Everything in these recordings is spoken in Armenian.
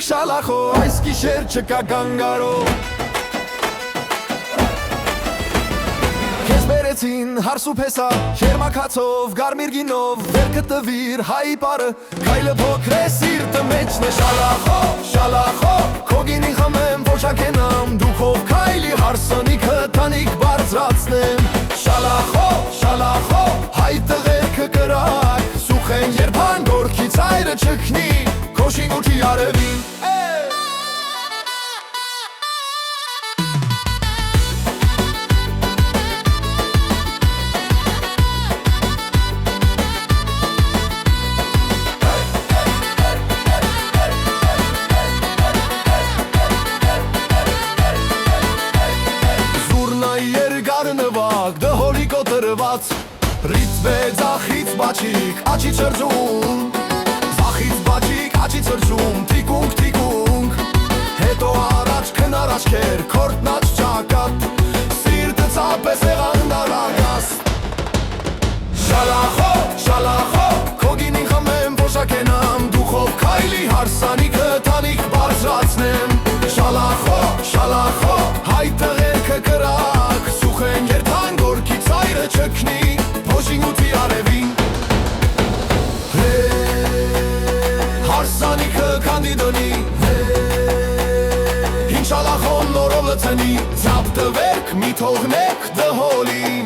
Գնացինք շալախո, այս գիշեր չկա գանգարո Քեզ բերեցին հարսու փեսա, շերմակացով, գարմիր գինով Վերքը տվիր հայի պարը, կայլը փոքր է սիրտը մեջն է Շալախո, շալախո, քո գինին խմեմ, ոչակենամ Դուքով կայլի հարսանիքը տանիք բարձրացնեմ Շալախո, շալախո, հայ տղերքը կրակ Սուխ են երբան գորքի ծայրը չքնի Քո շինուտի արևին Դհոլի կոտրված Ռիցվե ձախից բաչիկ, աչի չրձում Ձախից բաչիկ, աչի չրձում Թիկունք, թիկունք Հետո առաջ քնար աչքեր, քորտնաչ ճակատ Սիրտը ծապես եղան դարագաս Շալախո, շալախո Քո գինին խմեմ, ոչակենամ Դուխով կայլի հարսանիքը տանիք բարձրացնեմ Շալախո, շալախո Հայ տղերքը կրակ Սուխ են երբան գորքի ծայրը չքնի Փոշինուտի արևին Հարսանիքը կանդիդոնի Հին շալախոն նորով լծնի Ձապ տվերք մի թողնեք դհոլին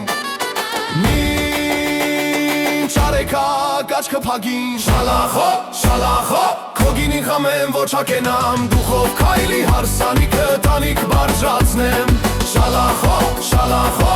Մինչ արեկակ աչքը փագին Շալախո, շալախո Քո գինին խմեմ, ոչակենամ Դուխով կայլի հարսանիքը տանիք բարձրացնեմ Շալախո, շալախո